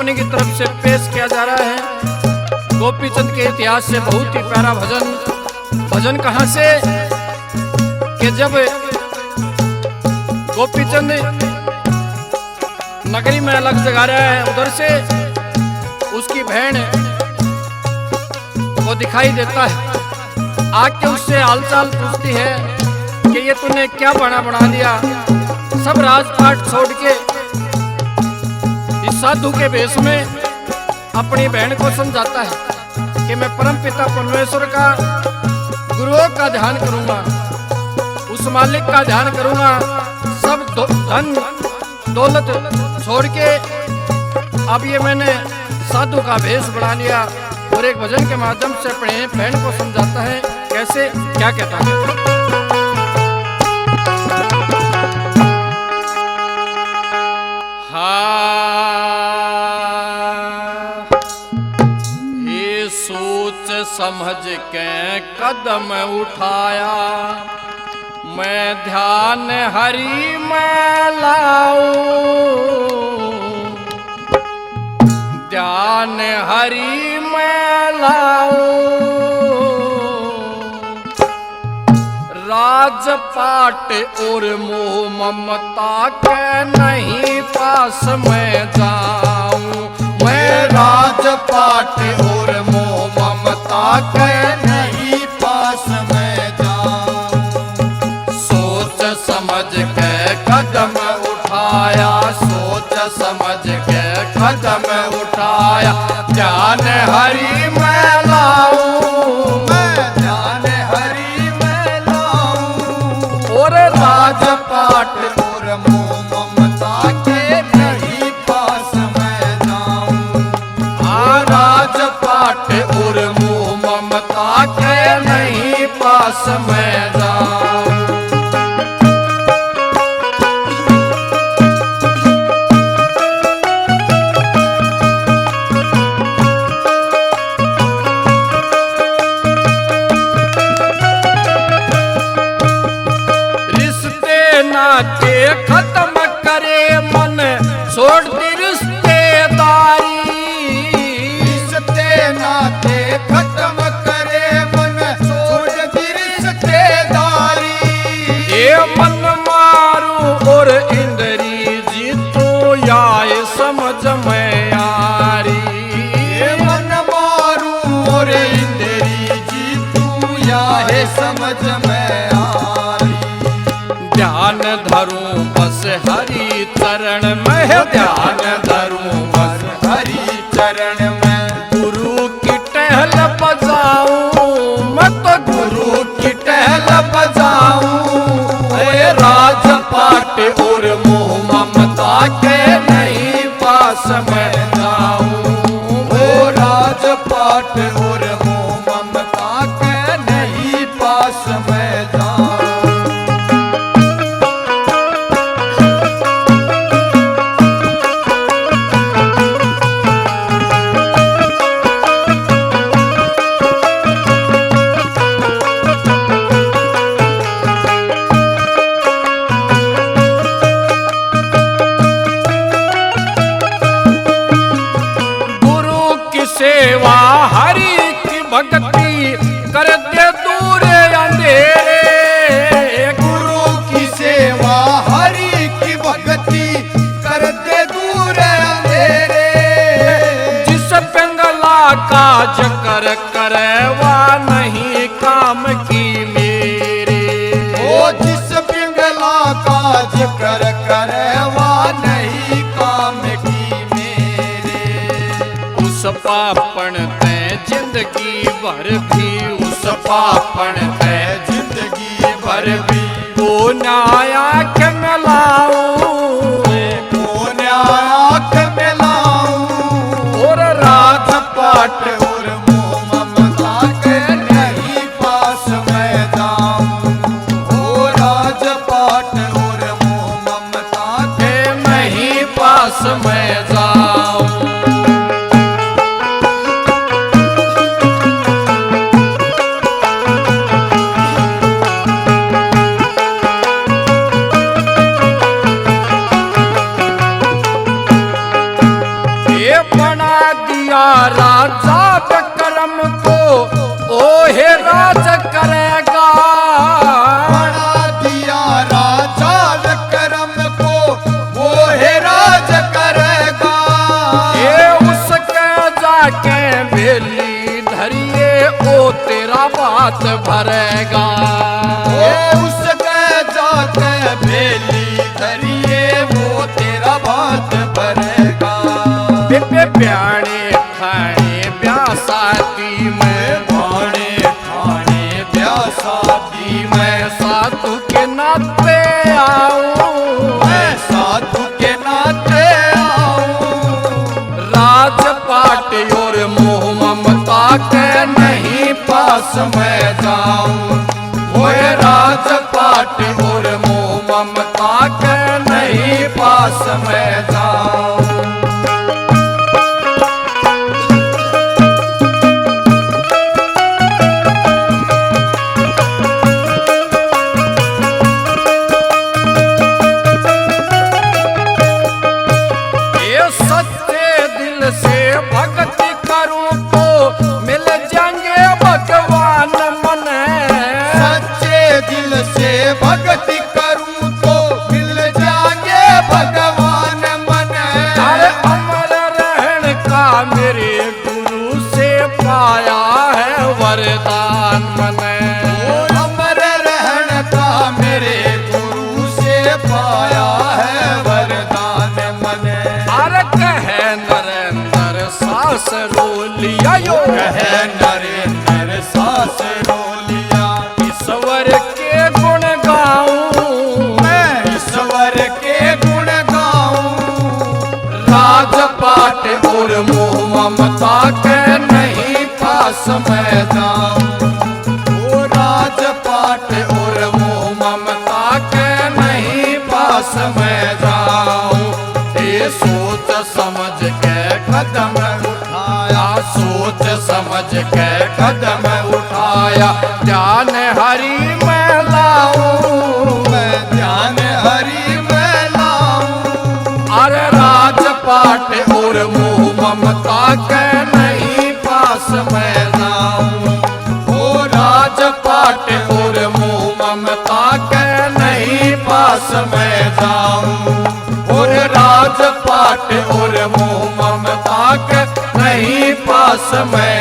Company की तरफ से पेश किया जा रहा है गोपीचंद के इतिहास से बहुत ही प्यारा भजन। भजन कहाँ से कि जब गोपीचंद नगरी में अलग जगा रहा है, उधर से उसकी बहन को दिखाई देता है, आके उससे हालचाल पूछती है कि ये तूने क्या बना दिया। सब राजपाट छोड़ के इस साधु के वेश में अपनी बहन को समझाता है कि मैं परमपिता परमेश्वर का गुरुओं का ध्यान करूंगा, उस मालिक का ध्यान करूंगा। सब धन दौलत छोड़ के अब ये मैंने साधु का वेश बना लिया। और एक भजन के माध्यम से अपने बहन को समझाता है, कैसे क्या कहता है। ये सोच समझ के कदम उठाया, मैं ध्यान हरि में लाऊं, ध्यान हरि में लाऊं। राजपाट और मोह ममता के नहीं पास मैं जाऊं, मैं राजपाट और मोह ममता के नहीं पास मैं जाऊं। सोच समझ के कदम उठाया, सोच समझ के कदम उठाया, ध्यान हरि में लाऊं, मैं ध्यान हरि में लाऊं। और राजपाट और मोह ममता के नहीं पास मैं जाऊं, राजपाट और मोह ममता के नहीं पास मैं जाऊं। नाते खत्म करे मन छोड़ दी रिश्तेदारी, रिश्ते नाते खत्म करे मन छोड़ दी रिश्तेदारी। ये मन मारू और इंद्री जीतो या समझ में यारी, ये मन मारू और इंद्री जीतू या समझ में यारी। ध्यान धरूं बस हरि चरण में, ध्यान धरूं बस हरि चरण में। गुरु की टहल बजाऊं, मैं तो गुरु की टहल बजाऊं। राजपाट और मोह ममता के नहीं पास मैं जाऊं, वो राजपाट और मोह ममता के नहीं पास मैं जाऊं। सेवा हरि की भक्ति कर दे दूर अंधेरे, गुरु की सेवा हरि की भक्ति कर दे दूर अंधेरे। जिस पिंगला काज कर करवा नहीं काम की मेरे, ओ जिस पिंगला काज कर करवा नहीं काम की उस पापण ते जिंदगी भर भी, उस पापण ते जिंदगी भर भी। को न्याय के मिलाऊं, को न्याय के मिलाऊं। और राजपाट और मोह ममता के नहीं पास मैं जाऊं, ओ राजपाट और मोह ममता के नहीं पास मैं जाऊं। बढ़ा दिया राजा विक्रम को, ओहे राज करेगा। बढ़ा दिया राजा विक्रम को, ओहे राज करेगा। ये उसके जाके बेली धरिए, ओ तेरा बात भरेगा। ओ उसके जाके बेली धरिए, वो तेरा बात भरेगा। बिपे प्याणे खाने ब्यासाती में, भाणे खाने ब्यासाती में, मैं साधु के नाते आऊं, मैं साधु के नाते आऊं। राजपाट और मोह ममता के नहीं पास मैं जाऊं। वो राजपाट और मोह ममता के नहीं पास मैं जाऊं। सच्चे दिल से भक्ति करूं तो मिल जाएंगे भगवान मन। सच्चे दिल से भक्ति करूं तो मिल जाएंगे भगवान मन। अरे अमर रहन का मेरे गुरु से पाया है वरदान मैंने। अमर रहन का मेरे गुरु से पाया है वरदान मैंने। अरे कहे नरेंद्र सास रो लिया यो, कहे नरेंद्र सास रो लिया। ईश्वर के गुण गाऊं, मैं ईश्वर के गुण गाऊं। राजपाट और मोह ममता के नहीं पास मैं जाऊं। ओ राजपाट और मोह ममता के नहीं पास मैं जाऊं। ये सोच समझ के कदम उठाया, सोच समझ के कदम उठाया। ध्यान हरि में लाऊं, मैं ध्यान हरि में लाऊं। अरे राजपाट और मोह ममता के नहीं पास मैं जाऊं। ओ राजपाट और मोह ममता के नहीं पास मैं जाऊं। और राजपाट और मोह ममता के नहीं पास मैं